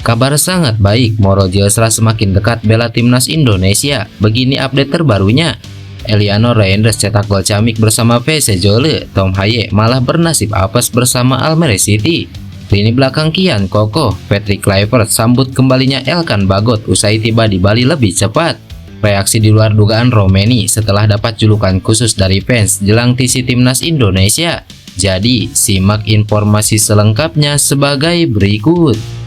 Kabar sangat baik, Mauro Gilsra semakin dekat bela timnas Indonesia. Begini update terbarunya. Eliano Reinders cetak gol ciamik bersama PSV Zwolle. Tom Haye malah bernasib apes bersama Almere City. Lini belakang kian kokoh. Patrick Kluivert sambut kembalinya Elkan Bagot usai tiba di Bali lebih cepat. Reaksi di luar dugaan Romeni setelah dapat julukan khusus dari fans jelang TC Timnas Indonesia. Jadi, simak informasi selengkapnya sebagai berikut.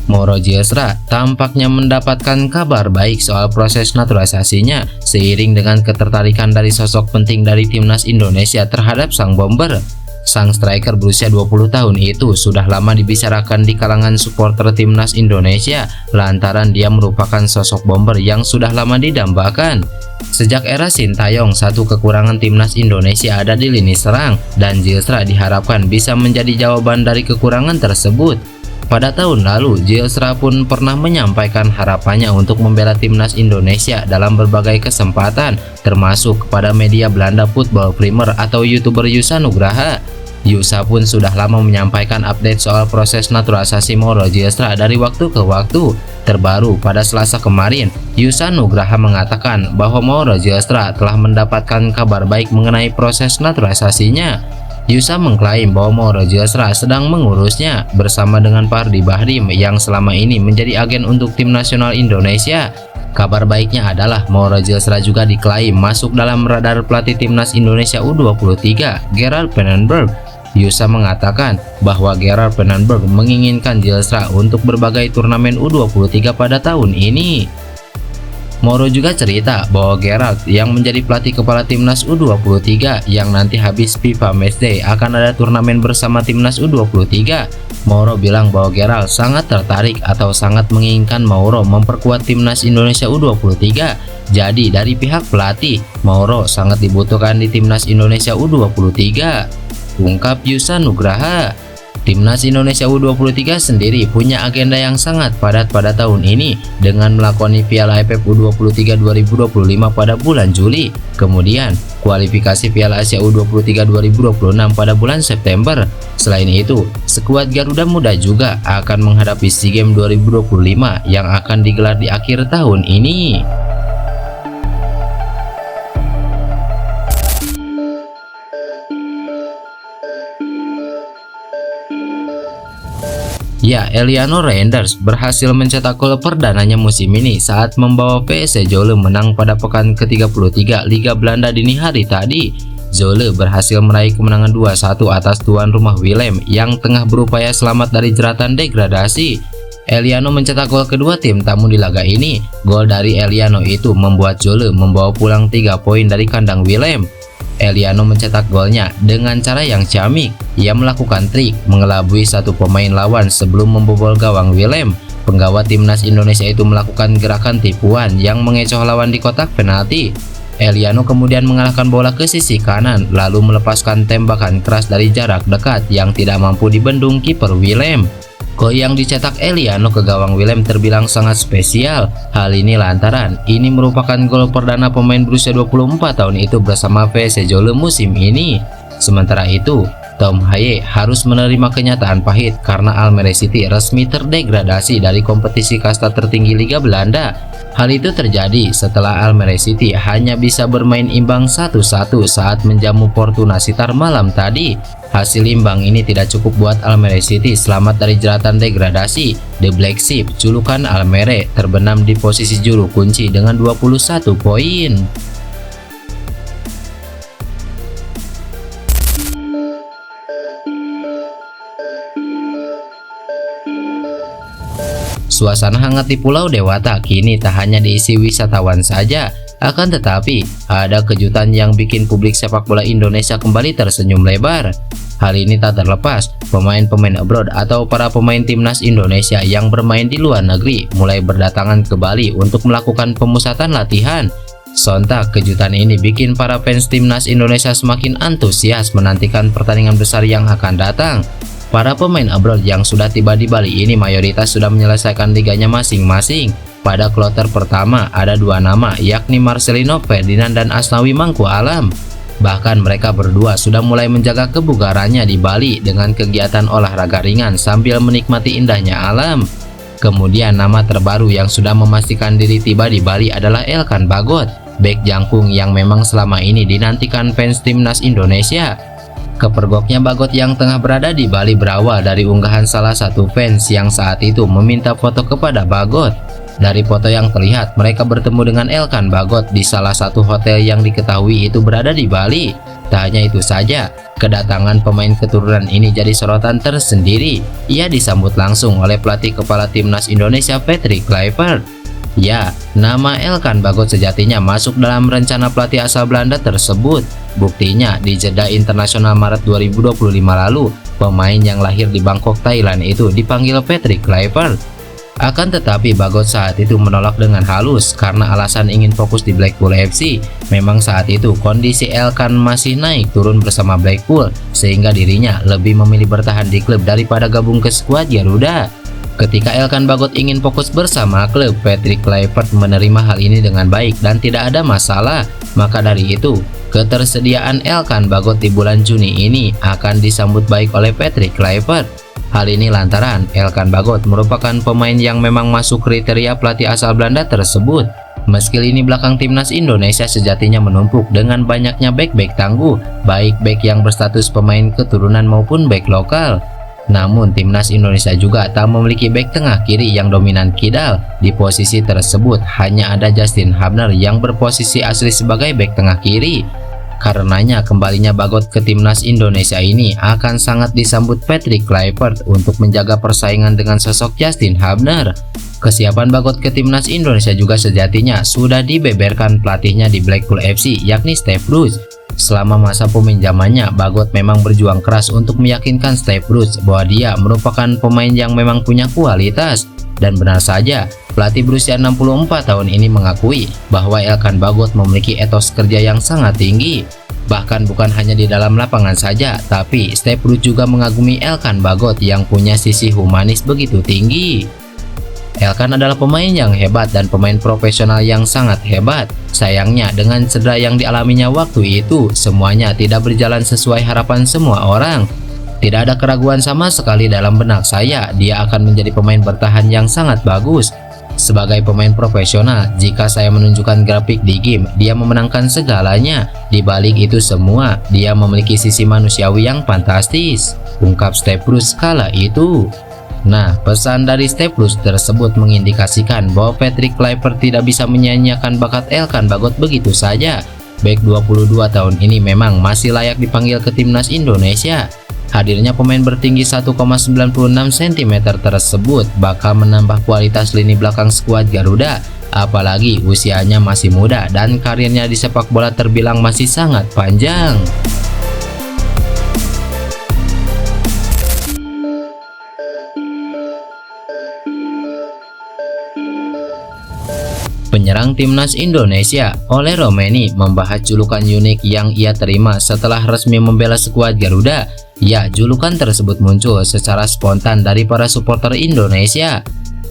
Mauro Gilsra tampaknya mendapatkan kabar baik soal proses naturalisasinya seiring dengan ketertarikan dari sosok penting dari timnas Indonesia terhadap sang bomber. Sang striker berusia 20 tahun itu sudah lama dibicarakan di kalangan supporter timnas Indonesia lantaran dia merupakan sosok bomber yang sudah lama didambakan. Sejak era Sintayong, satu kekurangan timnas Indonesia ada di lini serang dan Gilsra diharapkan bisa menjadi jawaban dari kekurangan tersebut. Pada tahun lalu, Gilsra pun pernah menyampaikan harapannya untuk membela timnas Indonesia dalam berbagai kesempatan, termasuk kepada media Belanda Football Primer atau YouTuber Yusa Nugraha. Yusa pun sudah lama menyampaikan update soal proses naturalisasi Mauro Gilsra dari waktu ke waktu. Terbaru pada Selasa kemarin, Yusa Nugraha mengatakan bahwa Mauro Gilsra telah mendapatkan kabar baik mengenai proses naturalisasinya. Yusa mengklaim bahwa Mauro Gilsra sedang mengurusnya bersama dengan Pardi Bahrim yang selama ini menjadi agen untuk tim nasional Indonesia. Kabar baiknya adalah Mauro Gilsra juga diklaim masuk dalam radar pelatih timnas Indonesia U23, Gerard Pennenberg. Yusa mengatakan bahwa Gerard Pennenberg menginginkan Gilsra untuk berbagai turnamen U23 pada tahun ini. Mauro juga cerita bahwa Gerard yang menjadi pelatih kepala timnas U23 yang nanti habis FIFA Matchday akan ada turnamen bersama timnas U23. Mauro bilang bahwa Gerard sangat tertarik atau sangat menginginkan Mauro memperkuat timnas Indonesia U23. Jadi dari pihak pelatih, Mauro sangat dibutuhkan di timnas Indonesia U23, ungkap Yusa Nugraha. Timnas Indonesia U23 sendiri punya agenda yang sangat padat pada tahun ini dengan melakoni Piala AFF U23 2025 pada bulan Juli, kemudian kualifikasi Piala Asia U23 2026 pada bulan September. Selain itu, skuad Garuda Muda juga akan menghadapi SEA Games 2025 yang akan digelar di akhir tahun ini. Ya, Eliano Reinders berhasil mencetak gol perdananya musim ini saat membawa PSV Zwolle menang pada pekan ke-33 Liga Belanda dini hari tadi. Zwolle berhasil meraih kemenangan 2-1 atas tuan rumah Willem yang tengah berupaya selamat dari jeratan degradasi. Eliano mencetak gol kedua tim tamu di laga ini. Gol dari Eliano itu membuat Zwolle membawa pulang 3 poin dari kandang Willem. Eliano mencetak golnya dengan cara yang ciamik. Ia melakukan trik mengelabui satu pemain lawan sebelum membobol gawang Willem. Penggawa timnas Indonesia itu melakukan gerakan tipuan yang mengecoh lawan di kotak penalti. Eliano kemudian mengalahkan bola ke sisi kanan lalu melepaskan tembakan keras dari jarak dekat yang tidak mampu dibendung kiper Willem. Gol yang dicetak Eliano ke gawang Willem terbilang sangat spesial. Hal ini lantaran ini merupakan gol perdana pemain berusia 24 tahun itu bersama PSV Zwolle musim ini. Sementara itu, Tom Haye harus menerima kenyataan pahit karena Almere City resmi terdegradasi dari kompetisi kasta tertinggi Liga Belanda. Hal itu terjadi setelah Almere City hanya bisa bermain imbang 1-1 saat menjamu Fortuna Sittard malam tadi. Hasil imbang ini tidak cukup buat Almere City selamat dari jeratan degradasi. The Black Sheep, julukan Almere, terbenam di posisi juru kunci dengan 21 poin. Suasana hangat di Pulau Dewata kini tak hanya diisi wisatawan saja, akan tetapi ada kejutan yang bikin publik sepak bola Indonesia kembali tersenyum lebar. Hal ini tak terlepas pemain-pemain abroad atau para pemain timnas Indonesia yang bermain di luar negeri mulai berdatangan ke Bali untuk melakukan pemusatan latihan. Sontak kejutan ini bikin para fans timnas Indonesia semakin antusias menantikan pertandingan besar yang akan datang. Para pemain abroad yang sudah tiba di Bali ini mayoritas sudah menyelesaikan liganya masing-masing. Pada kloter pertama ada dua nama, yakni Marcelino Ferdinand dan Asnawi Mangku Alam. Bahkan mereka berdua sudah mulai menjaga kebugarannya di Bali dengan kegiatan olahraga ringan sambil menikmati indahnya alam. Kemudian nama terbaru yang sudah memastikan diri tiba di Bali adalah Elkan Bagot, bek jangkung yang memang selama ini dinantikan fans timnas Indonesia. Kepergoknya Bagot yang tengah berada di Bali berawal dari unggahan salah satu fans yang saat itu meminta foto kepada Bagot. Dari foto yang terlihat, mereka bertemu dengan Elkan Bagot di salah satu hotel yang diketahui itu berada di Bali. Tak hanya itu saja, kedatangan pemain keturunan ini jadi sorotan tersendiri. Ia disambut langsung oleh pelatih kepala timnas Indonesia Patrick Kluivert. Ya, nama Elkan Bagot sejatinya masuk dalam rencana pelatih asal Belanda tersebut. Buktinya di jeda internasional Maret 2025 lalu, pemain yang lahir di Bangkok, Thailand itu dipanggil Patrick Kluivert. Akan tetapi Bagot saat itu menolak dengan halus karena alasan ingin fokus di Blackpool FC. Memang saat itu kondisi Elkan masih naik turun bersama Blackpool, sehingga dirinya lebih memilih bertahan di klub daripada gabung ke skuad Garuda. Ketika Elkan Bagot ingin fokus bersama klub, Patrick Kluivert menerima hal ini dengan baik dan tidak ada masalah. Maka dari itu, ketersediaan Elkan Bagot di bulan Juni ini akan disambut baik oleh Patrick Kluivert. Hal ini lantaran Elkan Bagot merupakan pemain yang memang masuk kriteria pelatih asal Belanda tersebut. Meski lini belakang timnas Indonesia sejatinya menumpuk dengan banyaknya bek-bek tangguh, baik bek yang berstatus pemain keturunan maupun bek lokal. Namun timnas Indonesia juga tak memiliki bek tengah kiri yang dominan kidal. Di posisi tersebut hanya ada Justin Hubner yang berposisi asli sebagai bek tengah kiri. Karenanya kembalinya Bagot ke timnas Indonesia ini akan sangat disambut Patrick Kluivert untuk menjaga persaingan dengan sosok Justin Hubner. Kesiapan Bagot ke timnas Indonesia juga sejatinya sudah dibeberkan pelatihnya di Blackpool FC, yakni Steve Bruce. Selama masa peminjamannya, Bagot memang berjuang keras untuk meyakinkan Steve Bruce bahwa dia merupakan pemain yang memang punya kualitas. Dan benar saja, pelatih berusia 64 tahun ini mengakui bahwa Elkan Bagot memiliki etos kerja yang sangat tinggi. Bahkan bukan hanya di dalam lapangan saja, tapi Steve Bruce juga mengagumi Elkan Bagot yang punya sisi humanis begitu tinggi. Elkan adalah pemain yang hebat dan pemain profesional yang sangat hebat. Sayangnya dengan cedera yang dialaminya waktu itu, semuanya tidak berjalan sesuai harapan semua orang. Tidak ada keraguan sama sekali dalam benak saya, dia akan menjadi pemain bertahan yang sangat bagus. Sebagai pemain profesional, jika saya menunjukkan grafik di game, dia memenangkan segalanya. Di balik itu semua, dia memiliki sisi manusiawi yang fantastis, ungkap Steve Bruce kala itu. Nah, pesan dari Steve Bruce tersebut mengindikasikan bahwa Patrick Kluivert tidak bisa menyia-nyiakan bakat Elkan Bagot begitu saja. Bek 22 tahun ini memang masih layak dipanggil ke timnas Indonesia. Hadirnya pemain bertinggi 1,96 cm tersebut bakal menambah kualitas lini belakang skuad Garuda. Apalagi usianya masih muda dan karirnya di sepak bola terbilang masih sangat panjang. Penyerang timnas Indonesia Ole Romeni membahas julukan unik yang ia terima setelah resmi membela skuad Garuda. Ya, julukan tersebut muncul secara spontan dari para supporter Indonesia.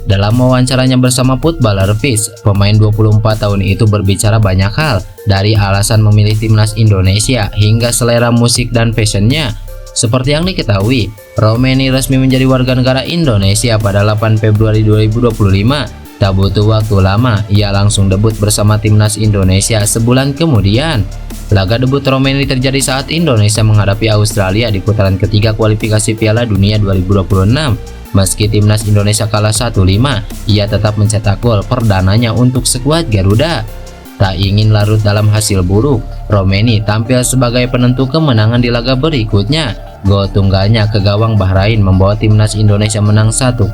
Dalam wawancaranya bersama Footballer Fish, pemain 24 tahun itu berbicara banyak hal, dari alasan memilih timnas Indonesia hingga selera musik dan fashionnya. Seperti yang diketahui, Romeni resmi menjadi warga negara Indonesia pada 8 Februari 2025. Tak butuh waktu lama, ia langsung debut bersama timnas Indonesia sebulan kemudian. Laga debut Romeni terjadi saat Indonesia menghadapi Australia di putaran ketiga kualifikasi Piala Dunia 2026. Meski timnas Indonesia kalah 1-5, ia tetap mencetak gol perdananya untuk skuad Garuda. Tak ingin larut dalam hasil buruk, Romeni tampil sebagai penentu kemenangan di laga berikutnya. Gol tunggalnya ke gawang Bahrain membawa timnas Indonesia menang 1-0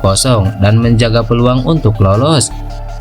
dan menjaga peluang untuk lolos.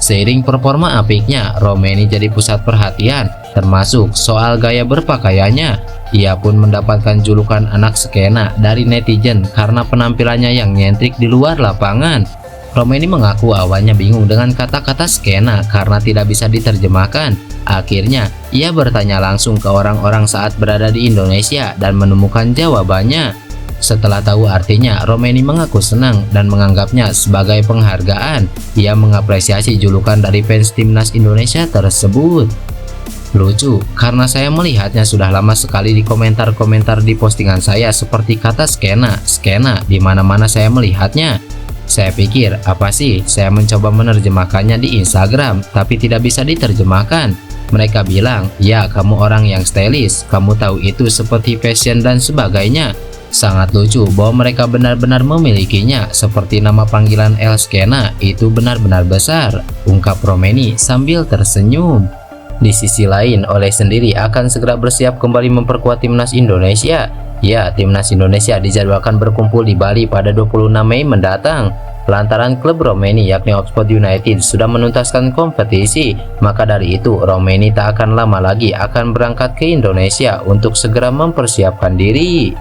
Seiring performa apiknya, Romeni jadi pusat perhatian, termasuk soal gaya berpakaiannya. Ia pun mendapatkan julukan anak skena dari netizen karena penampilannya yang nyentrik di luar lapangan. Romeni mengaku awalnya bingung dengan kata-kata skena karena tidak bisa diterjemahkan. Akhirnya, ia bertanya langsung ke orang-orang saat berada di Indonesia dan menemukan jawabannya. Setelah tahu artinya, Romeni mengaku senang dan menganggapnya sebagai penghargaan. Ia mengapresiasi julukan dari fans timnas Indonesia tersebut. Lucu, karena saya melihatnya sudah lama sekali di komentar-komentar di postingan saya seperti kata skena di mana-mana saya melihatnya. Saya pikir, apa sih? Saya mencoba menerjemahkannya di Instagram, tapi tidak bisa diterjemahkan. Mereka bilang, ya kamu orang yang stylish, kamu tahu itu seperti fashion dan sebagainya. Sangat lucu bahwa mereka benar-benar memilikinya, seperti nama panggilan El Skena itu benar-benar besar, ungkap Romeni sambil tersenyum. Di sisi lain, Ole sendiri akan segera bersiap kembali memperkuat timnas Indonesia. Ya, timnas Indonesia dijadwalkan berkumpul di Bali pada 26 Mei mendatang. Lantaran klub Romeni yakni Oxford United sudah menuntaskan kompetisi, maka dari itu Romeni tak akan lama lagi akan berangkat ke Indonesia untuk segera mempersiapkan diri.